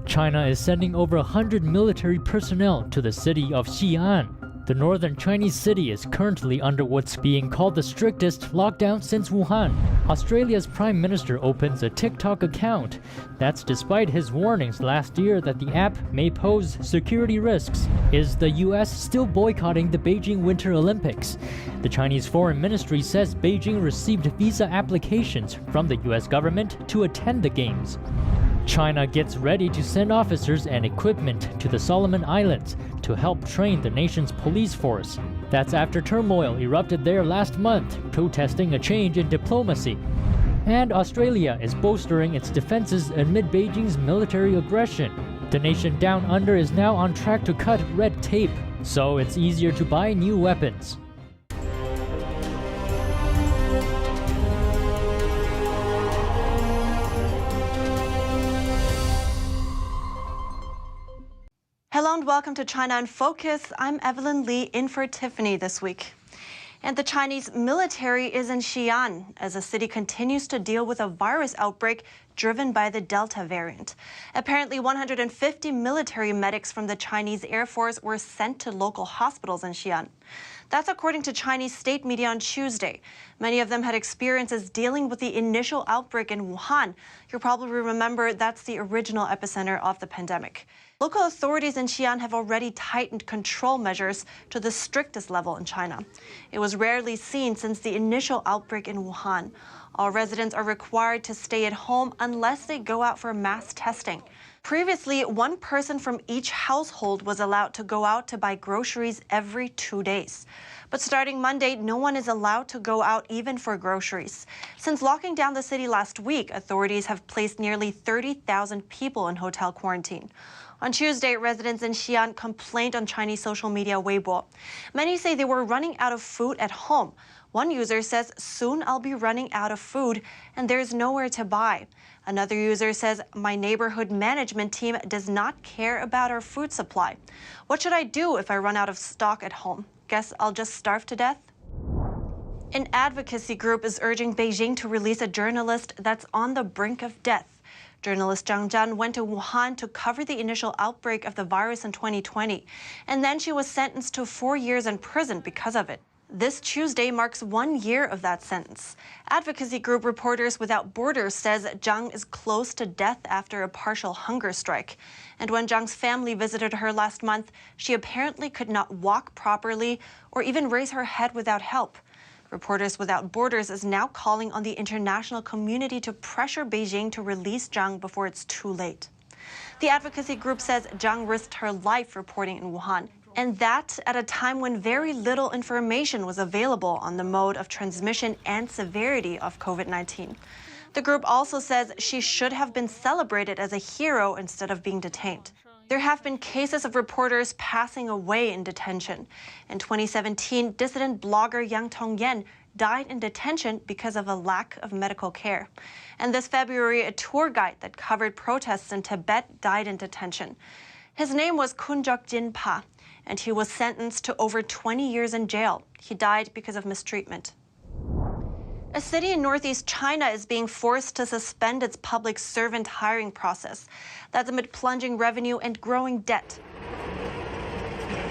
China is sending over 100 military personnel to the city of Xi'an. The northern Chinese city is currently under what's being called the strictest lockdown since Wuhan. Australia's Prime Minister opens a TikTok account. That's despite his warnings last year that the app may pose security risks. Is the US still boycotting the Beijing Winter Olympics? The Chinese Foreign Ministry says Beijing received visa applications from the US government to attend the Games. China gets ready to send officers and equipment to the Solomon Islands to help train the nation's police force. That's after turmoil erupted there last month, protesting a change in diplomacy. And Australia is bolstering its defenses amid Beijing's military aggression. The nation down under is now on track to cut red tape, so it's easier to buy new weapons. Hello and welcome to China in Focus. I'm Evelyn Lee in for Tiffany this week. And the Chinese military is in Xi'an as the city continues to deal with a virus outbreak driven by the Delta variant. Apparently, 150 military medics from the Chinese Air Force were sent to local hospitals in Xi'an. That's according to Chinese state media on Tuesday. Many of them had experiences dealing with the initial outbreak in Wuhan. You'll probably remember that's the original epicenter of the pandemic. Local authorities in Xi'an have already tightened control measures to the strictest level in China. It was rarely seen since the initial outbreak in Wuhan. All residents are required to stay at home unless they go out for mass testing. Previously, one person from each household was allowed to go out to buy groceries every 2 days. But starting Monday, no one is allowed to go out even for groceries. Since locking down the city last week, authorities have placed nearly 30,000 people in hotel quarantine. On Tuesday, residents in Xi'an complained on Chinese social media Weibo. Many say they were running out of food at home. One user says, "Soon I'll be running out of food and there's nowhere to buy." Another user says, "My neighborhood management team does not care about our food supply. What should I do if I run out of stock at home? Guess I'll just starve to death?" An advocacy group is urging Beijing to release a journalist that's on the brink of death. Journalist Zhang Zhan went to Wuhan to cover the initial outbreak of the virus in 2020, and then she was sentenced to 4 years in prison because of it. This Tuesday marks 1 year of that sentence. Advocacy group Reporters Without Borders says Zhang is close to death after a partial hunger strike. And when Zhang's family visited her last month, she apparently could not walk properly or even raise her head without help. Reporters Without Borders is now calling on the international community to pressure Beijing to release Zhang before it's too late. The advocacy group says Zhang risked her life reporting in Wuhan, and that at a time when very little information was available on the mode of transmission and severity of COVID-19. The group also says she should have been celebrated as a hero instead of being detained. There have been cases of reporters passing away in detention. In 2017, dissident blogger Yang Tongyan died in detention because of a lack of medical care. And this February, a tour guide that covered protests in Tibet died in detention. His name was Kunjok Jinpa, and he was sentenced to over 20 years in jail. He died because of mistreatment. A city in northeast China is being forced to suspend its public servant hiring process. That's amid plunging revenue and growing debt.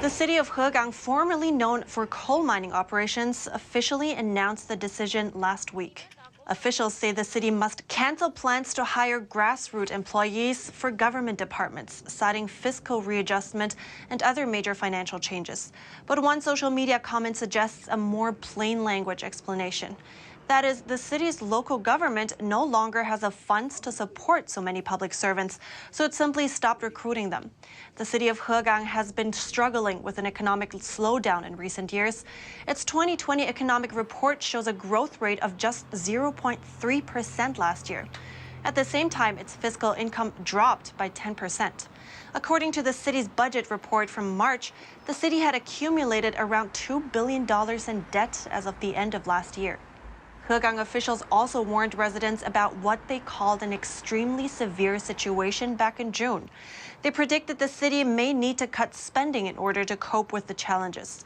The city of Hegang, formerly known for coal mining operations, officially announced the decision last week. Officials say the city must cancel plans to hire grassroots employees for government departments, citing fiscal readjustment and other major financial changes. But one social media comment suggests a more plain language explanation. That is, the city's local government no longer has the funds to support so many public servants, so it simply stopped recruiting them. The city of Hegang has been struggling with an economic slowdown in recent years. Its 2020 economic report shows a growth rate of just 0.3% last year. At the same time, its fiscal income dropped by 10%. According to the city's budget report from March, the city had accumulated around $2 billion in debt as of the end of last year. Hegang officials also warned residents about what they called an extremely severe situation back in June. They predicted the city may need to cut spending in order to cope with the challenges.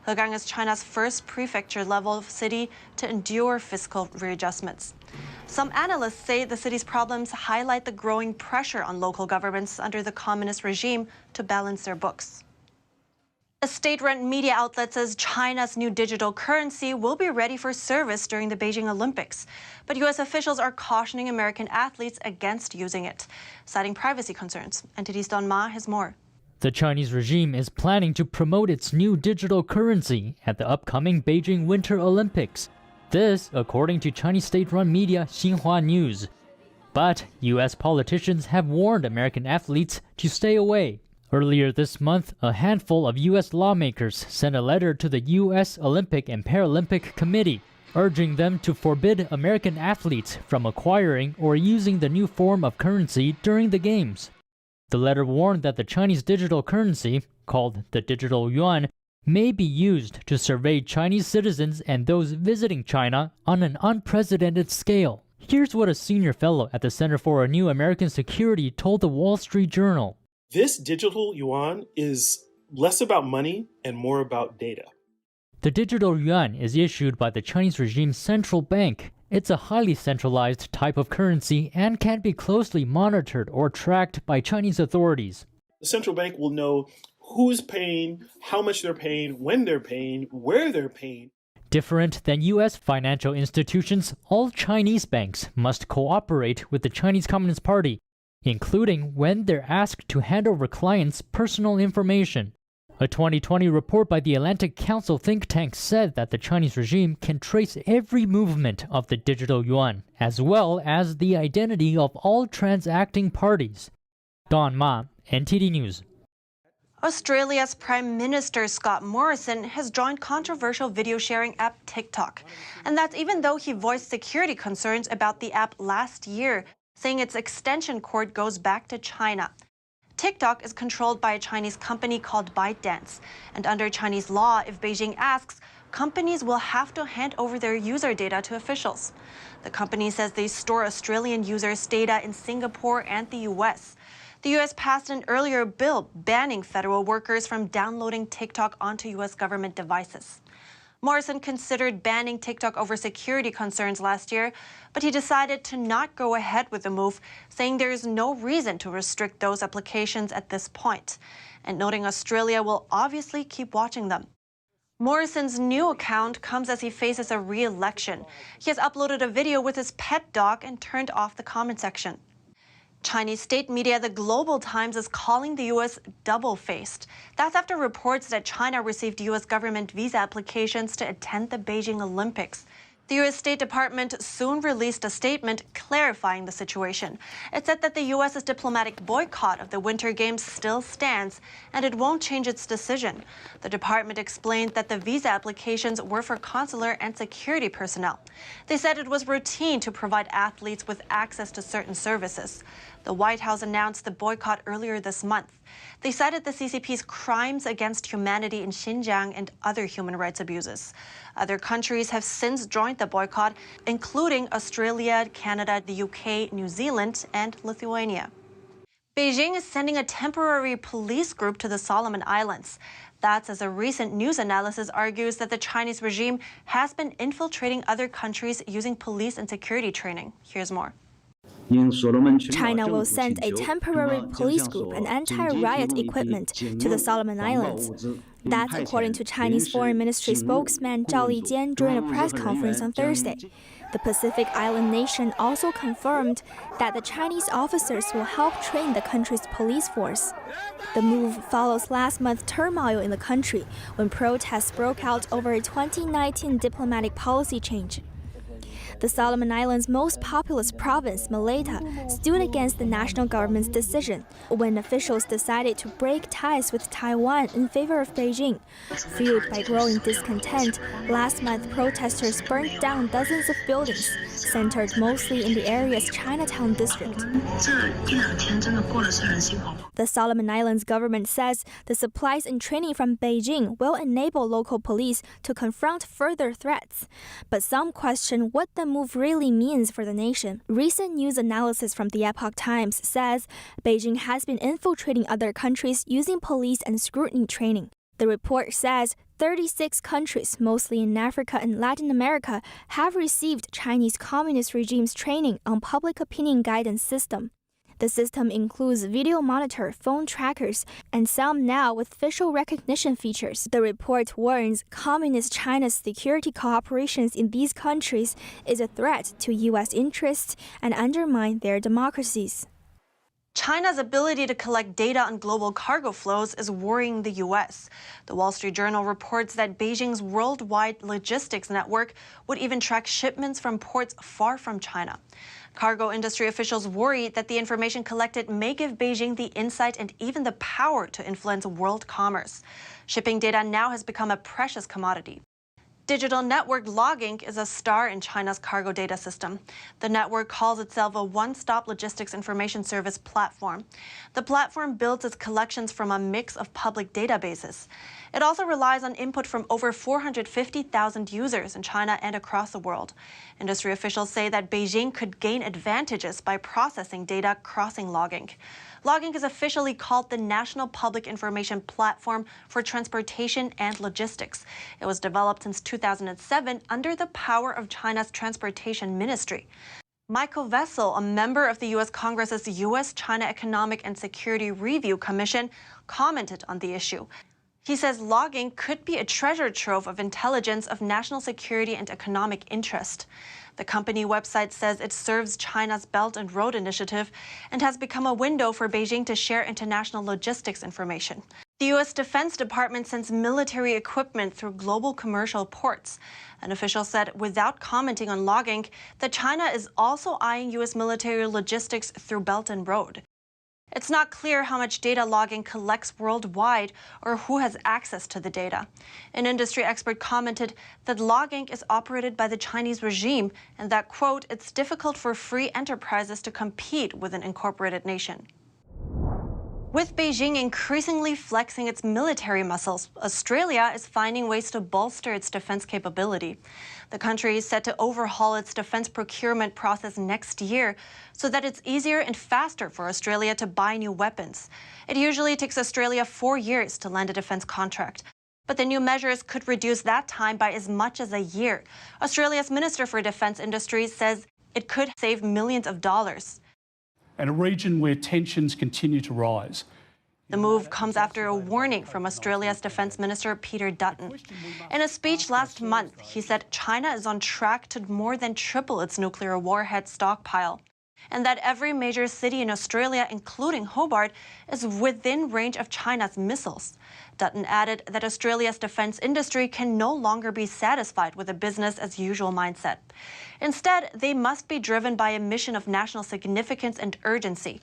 Hegang is China's first prefecture-level city to endure fiscal readjustments. Some analysts say the city's problems highlight the growing pressure on local governments under the communist regime to balance their books. A state-run media outlet says China's new digital currency will be ready for service during the Beijing Olympics. But U.S. officials are cautioning American athletes against using it, citing privacy concerns. NTD's Don Ma has more. The Chinese regime is planning to promote its new digital currency at the upcoming Beijing Winter Olympics. This, according to Chinese state-run media Xinhua News. But U.S. politicians have warned American athletes to stay away. Earlier this month, a handful of U.S. lawmakers sent a letter to the U.S. Olympic and Paralympic Committee, urging them to forbid American athletes from acquiring or using the new form of currency during the Games. The letter warned that the Chinese digital currency, called the digital yuan, may be used to survey Chinese citizens and those visiting China on an unprecedented scale. Here's what a senior fellow at the Center for a New American Security told the Wall Street Journal. This digital yuan is less about money and more about data. The digital yuan is issued by the Chinese regime's central bank. It's a highly centralized type of currency and can be closely monitored or tracked by Chinese authorities. The central bank will know who's paying, how much they're paying, when they're paying, where they're paying. Different than U.S. financial institutions, all Chinese banks must cooperate with the Chinese Communist Party, including when they're asked to hand over clients' personal information. A 2020 report by the Atlantic Council think tank said that the Chinese regime can trace every movement of the digital yuan, as well as the identity of all transacting parties. Don Ma, NTD News. Australia's Prime Minister Scott Morrison has joined controversial video sharing app TikTok. And that's even though he voiced security concerns about the app last year, saying its extension cord goes back to China. TikTok is controlled by a Chinese company called ByteDance. And under Chinese law, if Beijing asks, companies will have to hand over their user data to officials. The company says they store Australian users' data in Singapore and the U.S. The U.S. passed an earlier bill banning federal workers from downloading TikTok onto U.S. government devices. Morrison considered banning TikTok over security concerns last year, but he decided to not go ahead with the move, saying there is no reason to restrict those applications at this point, and noting Australia will obviously keep watching them. Morrison's new account comes as he faces a re-election. He has uploaded a video with his pet dog and turned off the comment section. Chinese state media, the Global Times, is calling the U.S. double-faced. That's after reports that China received U.S. government visa applications to attend the Beijing Olympics. The U.S. State Department soon released a statement clarifying the situation. It said that the U.S.'s diplomatic boycott of the Winter Games still stands, and it won't change its decision. The department explained that the visa applications were for consular and security personnel. They said it was routine to provide athletes with access to certain services. The White House announced the boycott earlier this month. They cited the CCP's crimes against humanity in Xinjiang and other human rights abuses. Other countries have since joined the boycott, including Australia, Canada, the UK, New Zealand, and Lithuania. Beijing is sending a temporary police group to the Solomon Islands. That's as a recent news analysis argues that the Chinese regime has been infiltrating other countries using police and security training. Here's more. China will send a temporary police group and anti-riot equipment to the Solomon Islands. That's according to Chinese Foreign Ministry spokesman Zhao Lijian during a press conference on Thursday. The Pacific Island nation also confirmed that the Chinese officers will help train the country's police force. The move follows last month's turmoil in the country when protests broke out over a 2019 diplomatic policy change. The Solomon Islands' most populous province, Maleta, stood against the national government's decision when officials decided to break ties with Taiwan in favor of Beijing. Fueled by growing discontent, last month protesters burned down dozens of buildings, centered mostly in the area's Chinatown district. The Solomon Islands government says the supplies and training from Beijing will enable local police to confront further threats. But some question what the move really means for the nation. Recent news analysis from the Epoch Times says Beijing has been infiltrating other countries using police and scrutiny training. The report says 36 countries, mostly in Africa and Latin America, have received Chinese communist regime's training on public opinion guidance system. The system includes video monitor, phone trackers, and some now with facial recognition features. The report warns Communist China's security cooperations in these countries is a threat to U.S. interests and undermine their democracies. China's ability to collect data on global cargo flows is worrying the U.S. The Wall Street Journal reports that Beijing's worldwide logistics network would even track shipments from ports far from China. Cargo industry officials worry that the information collected may give Beijing the insight and even the power to influence world commerce. Shipping data now has become a precious commodity. Digital network logging is a star in China's cargo data system. The network calls itself a one-stop logistics information service platform. The platform builds its collections from a mix of public databases. It also relies on input from over 450,000 users in China and across the world. Industry officials say that Beijing could gain advantages by processing data crossing logging. Logging is officially called the National Public Information Platform for Transportation and Logistics. It was developed since 2007 under the power of China's Transportation Ministry. Michael Vessel, a member of the U.S. Congress's U.S.-China Economic and Security Review Commission, commented on the issue. He says logging could be a treasure trove of intelligence of national security and economic interest. The company website says it serves China's Belt and Road Initiative and has become a window for Beijing to share international logistics information. The U.S. Defense Department sends military equipment through global commercial ports. An official said, without commenting on logging, that China is also eyeing U.S. military logistics through Belt and Road. It's not clear how much data logging collects worldwide or who has access to the data. An industry expert commented that logging is operated by the Chinese regime and that, quote, it's difficult for free enterprises to compete with an incorporated nation. With Beijing increasingly flexing its military muscles, Australia is finding ways to bolster its defense capability. The country is set to overhaul its defense procurement process next year so that it's easier and faster for Australia to buy new weapons. It usually takes Australia 4 years to land a defense contract. But the new measures could reduce that time by as much as a year. Australia's Minister for Defense Industries says it could save millions of dollars. And a region where tensions continue to rise. The move comes after a warning from Australia's Defence Minister Peter Dutton. In a speech last month, he said China is on track to more than triple its nuclear warhead stockpile, and that every major city in Australia, including Hobart, is within range of China's missiles. Dutton added that Australia's defence industry can no longer be satisfied with a business-as-usual mindset. Instead, they must be driven by a mission of national significance and urgency.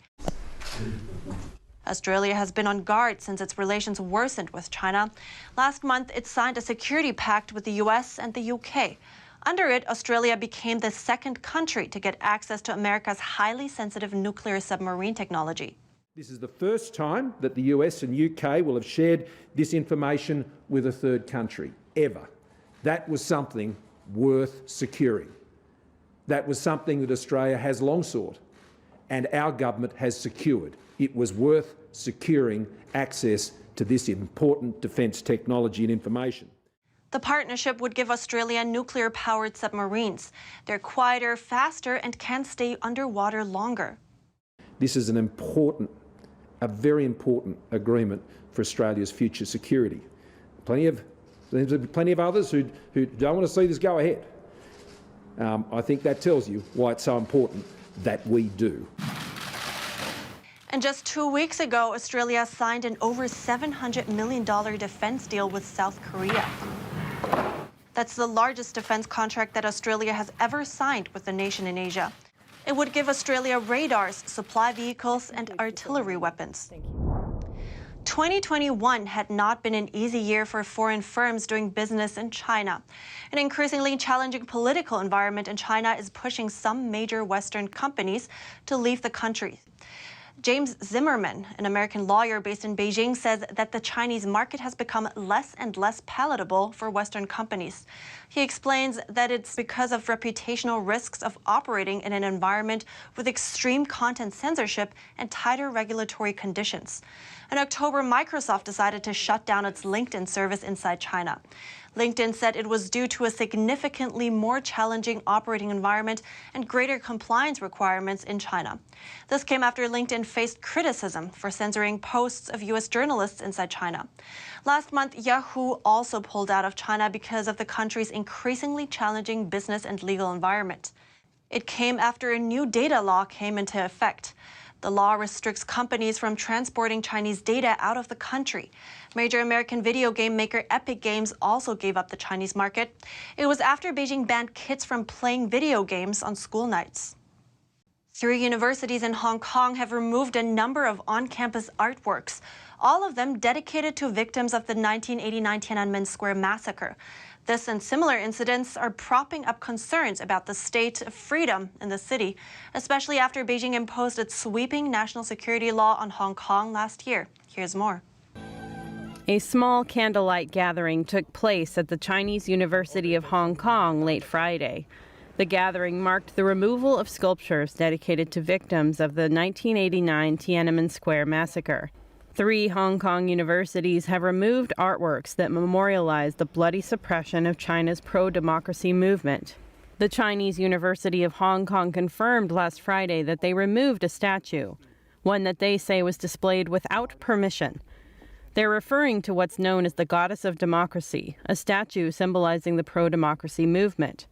Australia has been on guard since its relations worsened with China. Last month, it signed a security pact with the US and the UK. Under it, Australia became the second country to get access to America's highly sensitive nuclear submarine technology. This is the first time that the US and UK will have shared this information with a third country, ever. That was something worth securing. That was something that Australia has long sought, and our government has secured. It was worth securing access to this important defence technology and information. The partnership would give Australia nuclear-powered submarines. They're quieter, faster, and can stay underwater longer. This is a very important agreement for Australia's future security. There's plenty of others who don't want to see this go ahead. I think that tells you why it's so important that we do. And just 2 weeks ago, Australia signed an over $700 million defense deal with South Korea. That's the largest defense contract that Australia has ever signed with a nation in Asia. It would give Australia radars, supply vehicles, and artillery weapons. 2021 had not been an easy year for foreign firms doing business in China. An increasingly challenging political environment in China is pushing some major Western companies to leave the country. James Zimmerman, an American lawyer based in Beijing, says that the Chinese market has become less and less palatable for Western companies. He explains that it's because of reputational risks of operating in an environment with extreme content censorship and tighter regulatory conditions. In October, Microsoft decided to shut down its LinkedIn service inside China. LinkedIn said it was due to a significantly more challenging operating environment and greater compliance requirements in China. This came after LinkedIn faced criticism for censoring posts of U.S. journalists inside China. Last month, Yahoo also pulled out of China because of the country's increasingly challenging business and legal environment. It came after a new data law came into effect. The law restricts companies from transporting Chinese data out of the country. Major American video game maker Epic Games also gave up the Chinese market. It was after Beijing banned kids from playing video games on school nights. 3 universities in Hong Kong have removed a number of on-campus artworks, all of them dedicated to victims of the 1989 Tiananmen Square massacre. This and similar incidents are propping up concerns about the state of freedom in the city, especially after Beijing imposed its sweeping national security law on Hong Kong last year. Here's more. A small candlelight gathering took place at the Chinese University of Hong Kong late Friday. The gathering marked the removal of sculptures dedicated to victims of the 1989 Tiananmen Square massacre. 3 Hong Kong universities have removed artworks that memorialize the bloody suppression of China's pro-democracy movement. The Chinese University of Hong Kong confirmed last Friday that they removed a statue, one that they say was displayed without permission. They're referring to what's known as the Goddess of Democracy, a statue symbolizing the pro-democracy movement.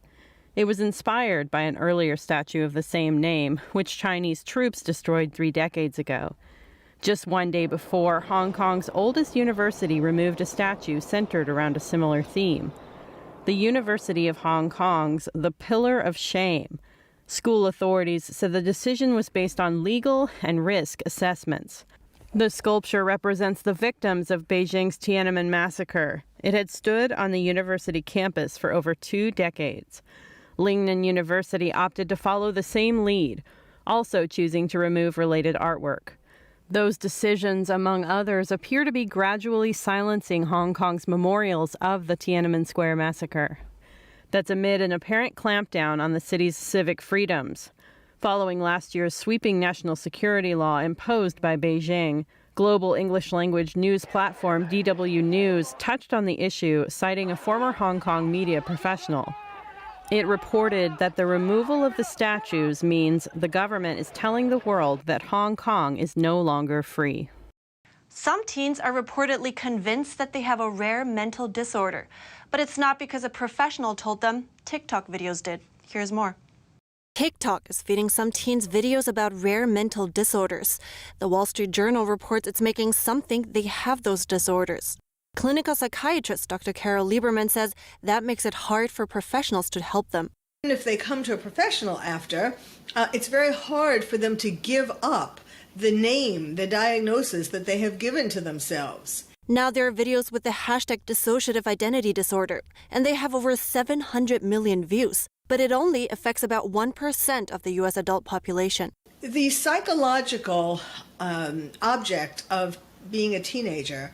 It was inspired by an earlier statue of the same name, which Chinese troops destroyed 3 decades ago. Just one day before, Hong Kong's oldest university removed a statue centered around a similar theme. The University of Hong Kong's The Pillar of Shame. School authorities said the decision was based on legal and risk assessments. The sculpture represents the victims of Beijing's Tiananmen massacre. It had stood on the university campus for over 2 decades. Lingnan University opted to follow the same lead, also choosing to remove related artwork. Those decisions, among others, appear to be gradually silencing Hong Kong's memorials of the Tiananmen Square massacre. That's amid an apparent clampdown on the city's civic freedoms. Following last year's sweeping national security law imposed by Beijing, global English-language news platform DW News touched on the issue, citing a former Hong Kong media professional. It reported that the removal of the statues means the government is telling the world that Hong Kong is no longer free. Some teens are reportedly convinced that they have a rare mental disorder, but it's not because a professional told them. TikTok videos did. Here's more. TikTok is feeding some teens videos about rare mental disorders. The Wall Street Journal reports it's making some think they have those disorders. Clinical psychiatrist Dr. Carol Lieberman says that makes it hard for professionals to help them. And if they come to a professional after, it's very hard for them to give up the name, the diagnosis that they have given to themselves. Now there are videos with the hashtag dissociative identity disorder, and they have over 700 million views. But it only affects about 1% of the U.S. adult population. The psychological object of being a teenager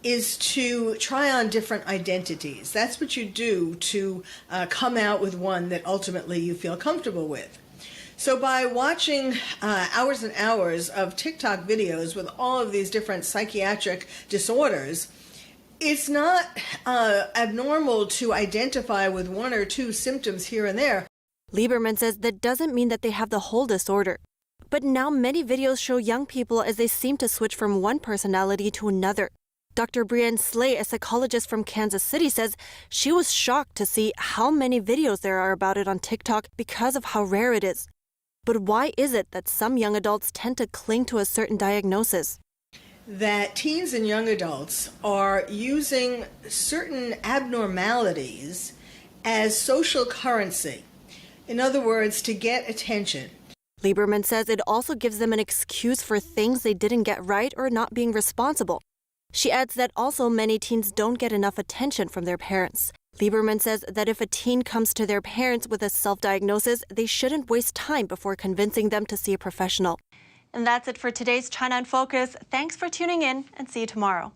is to try on different identities. That's what you do to come out with one that ultimately you feel comfortable with. So by watching hours and hours of TikTok videos with all of these different psychiatric disorders, it's not abnormal to identify with 1 or 2 symptoms here and there. Lieberman says that doesn't mean that they have the whole disorder. But now many videos show young people as they seem to switch from one personality to another. Dr. Brianne Slay, a psychologist from Kansas City, says she was shocked to see how many videos there are about it on TikTok because of how rare it is. But why is it that some young adults tend to cling to a certain diagnosis? That teens and young adults are using certain abnormalities as social currency. In other words, to get attention. Lieberman says it also gives them an excuse for things they didn't get right or not being responsible. She adds that also many teens don't get enough attention from their parents. Lieberman says that if a teen comes to their parents with a self-diagnosis, they shouldn't waste time before convincing them to see a professional. And that's it for today's China in Focus. Thanks for tuning in and see you tomorrow.